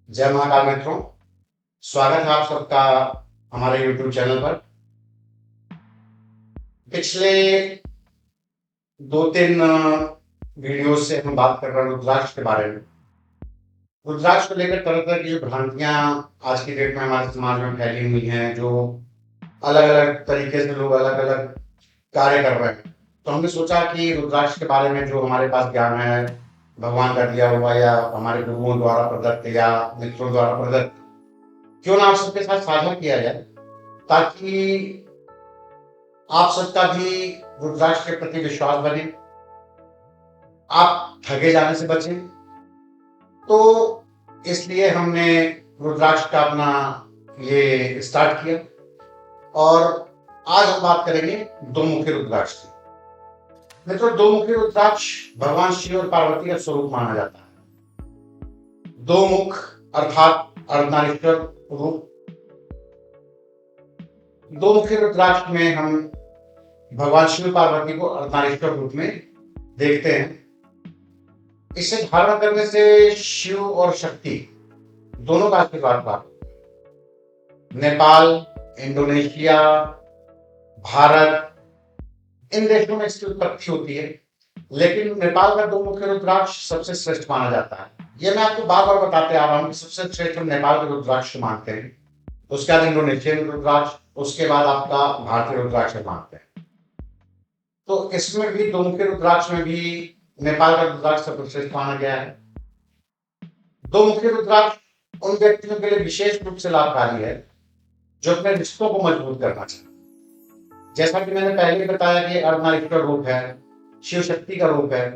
जय महाकाल मित्रों, स्वागत है आप सबका हमारे YouTube चैनल पर। पिछले 2-3 वीडियो से हम बात कर रहे हैं रुद्राक्ष के बारे में। रुद्राक्ष को लेकर तरह तरह की जो भ्रांतियां आज की डेट में हमारे समाज में फैली हुई हैं, जो अलग अलग तरीके से लोग अलग अलग कार्य कर रहे हैं, तो हमने सोचा कि रुद्राक्ष के बारे में जो हमारे पास ज्ञान है, भगवान का दिया हुआ या हमारे गुरुओं द्वारा प्रदत्त या मित्रों द्वारा प्रदत्त, क्यों ना आप सबके साथ साझा किया जाए, ताकि आप सबका भी रुद्राक्ष के प्रति विश्वास बने, आप ठगे जाने से बचें। तो इसलिए हमने रुद्राक्ष का अपना ये स्टार्ट किया और आज हम बात करेंगे दो मुखी रुद्राक्ष की। मित्रों, दो मुखी रुद्राक्ष भगवान शिव और पार्वती का स्वरूप माना जाता है। दो मुख अर्थात अर्धनारीश्वर रूप। दो मुखी रुद्राक्ष में हम भगवान शिव पार्वती को अर्धनारीश्वर रूप में देखते हैं। इसे धारण करने से शिव और शक्ति दोनों का आशीर्वाद प्राप्त होता है। नेपाल, इंडोनेशिया, भारत, इन देशों में इसकी उत्पत्ति होती है, लेकिन नेपाल का दो मुखी रुद्राक्ष सबसे श्रेष्ठ माना जाता है। यह मैं आपको बार बार बताते आ रहा हूँ कि सबसे श्रेष्ठ हम नेपाल के रुद्राक्ष को मानते हैं, उसके बाद इंडोनेशियन रुद्राक्ष, उसके बाद आपका भारतीय रुद्राक्ष मानते हैं। तो इसमें भी दो मुखी रुद्राक्ष में भी नेपाल का रुद्राक्ष सबसे श्रेष्ठ माना गया है। दो मुखी रुद्राक्ष उन व्यक्तियों के लिए विशेष रूप से लाभकारी है जो अपने रिश्तों को मजबूत करना चाहते हैं। जैसा कि मैंने पहले बताया कि अर्धनारीश्वर रूप है, शिव शक्ति का रूप है,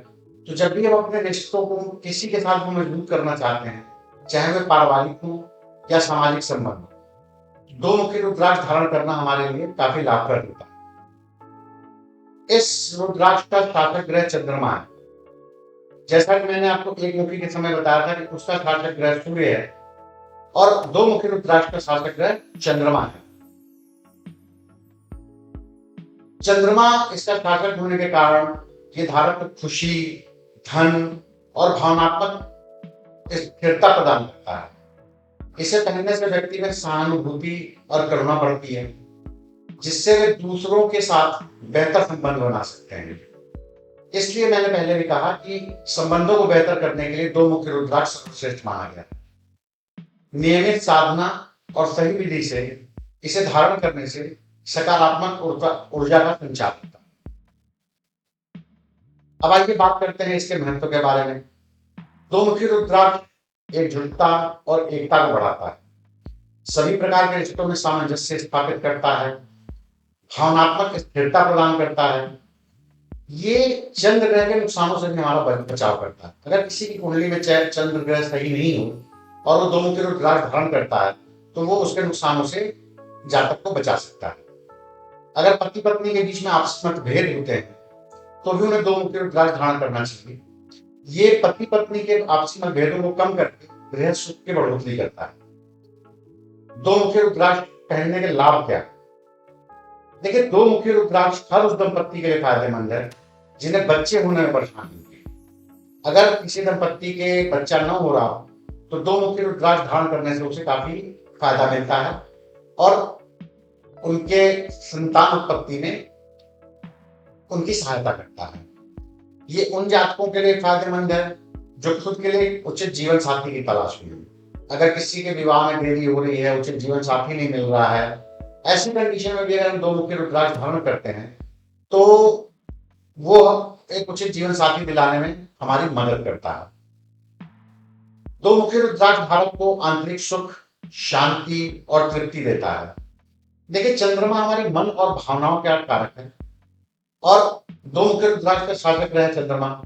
तो जब भी हम अपने रिश्तों को किसी के साथ मजबूत करना चाहते हैं, चाहे वे पारिवारिक हो या सामाजिक संबंध हो, दो मुखी रुद्राक्ष धारण करना हमारे लिए काफी लाभप्रद होता है। इस रुद्राक्ष का शासक ग्रह चंद्रमा है। जैसा कि मैंने आपको एक मुखी के समय बताया था कि उसका शासक ग्रह सूर्य है और दो मुखी रुद्राक्ष का शासक ग्रह चंद्रमा है। चंद्रमा इसका शासक होने के कारण ये धारक को खुशी, धन और भावनात्मक स्थिरता प्रदान करता है। इसे पहनने से व्यक्ति में सहानुभूति और करुणा बढ़ती है, जिससे वे दूसरों के साथ बेहतर संबंध बना सकते हैं। इसलिए मैंने पहले भी कहा कि संबंधों को बेहतर करने के लिए दो मुखी रुद्राक्ष सर्वश्रेष्ठ माना गया है। नियमित साधना और सही विधि से इसे धारण करने से सकारात्मक ऊर्जा का संचार होता है। अब आइए बात करते हैं इसके महत्व के बारे में। दो मुखी रुद्राक्ष एकजुटता और एकता को बढ़ाता है, सभी प्रकार के रिश्तों में सामंजस्य स्थापित करता है, भावनात्मक स्थिरता प्रदान करता है। ये चंद्र ग्रह के नुकसानों से भी हमारा बचाव करता है। अगर किसी की कुंडली में चंद्र ग्रह सही नहीं हो और वो दो मुखी रुद्राक्ष धारण करता है, तो वो उसके नुकसानों से जातक को बचा सकता है। अगर पति पत्नी के बीच में आपसी मतभेद होते हैं, तो भी उन्हें दो मुखी रुद्राक्ष धारण करना चाहिए। ये पति पत्नी के आपसी मतभेदों को कम करके गृह सुख की बढ़ोतरी करता है। दो मुखी रुद्राक्ष पहनने के लाभ क्या है? देखिए, दो मुखी रुद्राक्ष हर उस दंपत्ति के लिए फायदेमंद है जिन्हें बच्चे होने में परेशानी होती है। अगर किसी दंपत्ति के बच्चा न हो रहा हो, तो दो मुखी रुद्राक्ष धारण करने से उसे काफी फायदा मिलता है और उनके संतान उत्पत्ति में उनकी सहायता करता है। ये उन जातकों के लिए फायदेमंद है जो खुद के लिए उचित जीवन साथी की तलाश में है। अगर किसी के विवाह में देरी हो रही है, उचित जीवन साथी नहीं मिल रहा है, ऐसी कंडीशन में भी अगर हम दो मुखी रुद्राक्ष धारण करते हैं, तो वो एक उचित जीवन साथी दिलाने में हमारी मदद करता है। दो मुखी रुद्राक्ष धारक को आंतरिक सुख, शांति और तृप्ति देता है। देखिए, चंद्रमा हमारे मन और भावनाओं के कारक है और दो मुखी रुद्राक्ष का शासक ग्रह चंद्रमा,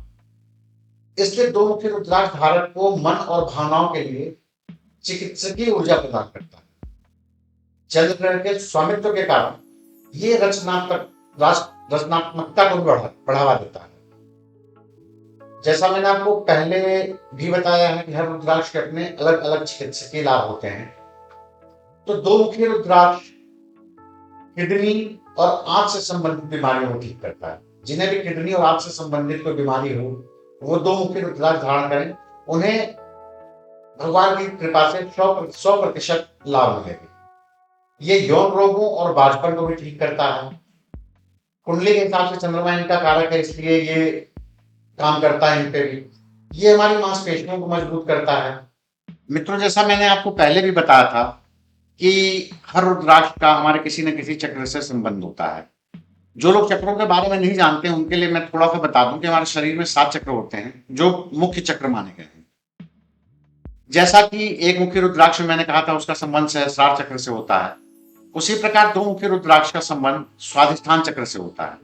इसलिए दो मुखी रुद्राक्ष धारक को मन और भावनाओं के लिए चिकित्सकीय ऊर्जा प्रदान करता है। चंद्र ग्रह के स्वामित्व के कारण ये रचनात्मकता को बढ़ावा देता है। जैसा मैंने आपको पहले भी बताया है कि हर रुद्राक्ष के अपने अलग अलग चिकित्सकीय लाभ होते हैं। तो दो मुखी रुद्राक्ष किडनी और आंख से संबंधित बीमारियों को ठीक करता है। जिन्हें भी किडनी और आंख से संबंधित कोई बीमारी हो, वो दो मुखी रुद्राक्ष धारण करें। उन्हें भगवान की कृपा से 100% लाभ मिलेगी। ये यौन रोगों और बांझपन को भी ठीक करता है। कुंडली के हिसाब से चंद्रमा इनका कारक है, इसलिए ये काम करता है इन पे भी। ये हमारी मांसपेशियों को मजबूत करता है। मित्रों, जैसा मैंने आपको पहले भी बताया था कि हर रुद्राक्ष का हमारे किसी न किसी चक्र से संबंध होता है। जो लोग चक्रों के बारे में नहीं जानते उनके लिए मैं थोड़ा सा बता दूं कि हमारे शरीर में 7 चक्र होते हैं जो मुख्य चक्र माने गए हैं। जैसा कि एक मुखी रुद्राक्ष में मैंने कहा था उसका संबंध सहस्रार चक्र से होता है, उसी प्रकार दो मुखी रुद्राक्ष का संबंध स्वाधिष्ठान चक्र से होता है।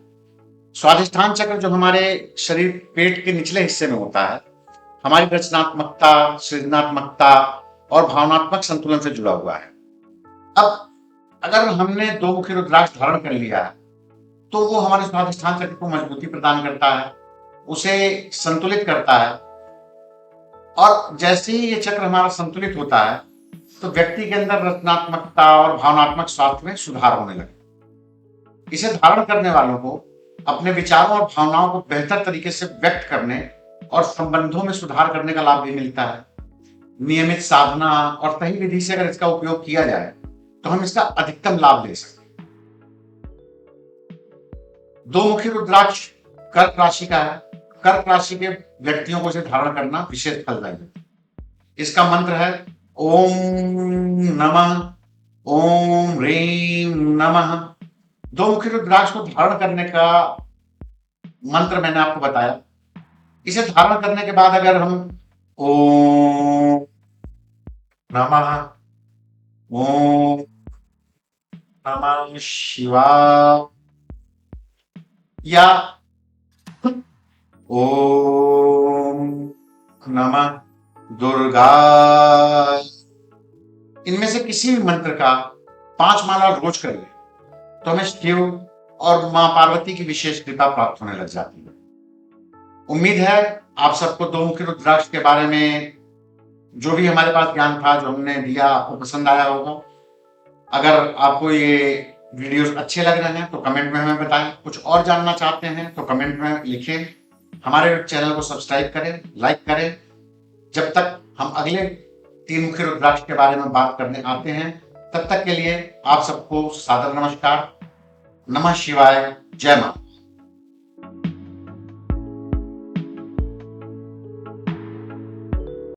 स्वाधिष्ठान चक्र जो हमारे शरीर पेट के निचले हिस्से में होता है, हमारी रचनात्मकता, सृजनात्मकता और भावनात्मक संतुलन से जुड़ा हुआ है। अब अगर हमने दो मुखी रुद्राक्ष धारण कर लिया है तो वो हमारे स्वाधिष्ठान चक्र को मजबूती प्रदान करता है, उसे संतुलित करता है। और जैसे ही ये चक्र हमारा संतुलित होता है तो व्यक्ति के अंदर रचनात्मकता और भावनात्मक स्वास्थ्य में सुधार होने लगे। इसे धारण करने वालों को अपने विचारों और भावनाओं को बेहतर तरीके से व्यक्त करने और संबंधों में सुधार करने का लाभ भी मिलता है। नियमित साधना और सही विधि से अगर इसका उपयोग किया जाए तो हम इसका अधिकतम लाभ ले सकते हैं। दो मुखी रुद्राक्ष कर्क राशि का है। कर्क राशि के व्यक्तियों को इसे धारण करना विशेष फलदायी है। इसका मंत्र है ओम नमः, ओम ह्रीं नमः। दो मुखी रुद्राक्ष को धारण करने का मंत्र मैंने आपको बताया। इसे धारण करने के बाद अगर हम ओम नमः, ओम नमः शिवाय या ओम नमः दुर्गाय, इनमें से किसी भी मंत्र का 5 माला रोज कर ले तो हमें शिव और मां पार्वती की विशेष कृपा प्राप्त होने लग जाती है। उम्मीद है आप सबको दो मुखी रुद्राक्ष के बारे में जो भी हमारे पास ज्ञान था, जो हमने दिया, आपको पसंद आया होगा। अगर आपको ये वीडियोस अच्छे लग रहे हैं तो कमेंट में हमें बताएं। कुछ और जानना चाहते हैं तो कमेंट में लिखें। हमारे चैनल को सब्सक्राइब करें, लाइक करें। जब तक हम अगले 3 मुखी रुद्राक्ष के बारे में बात करने आते हैं, तब तक के लिए आप सबको सादर नमस्कार। नमः शिवाय, जय मां।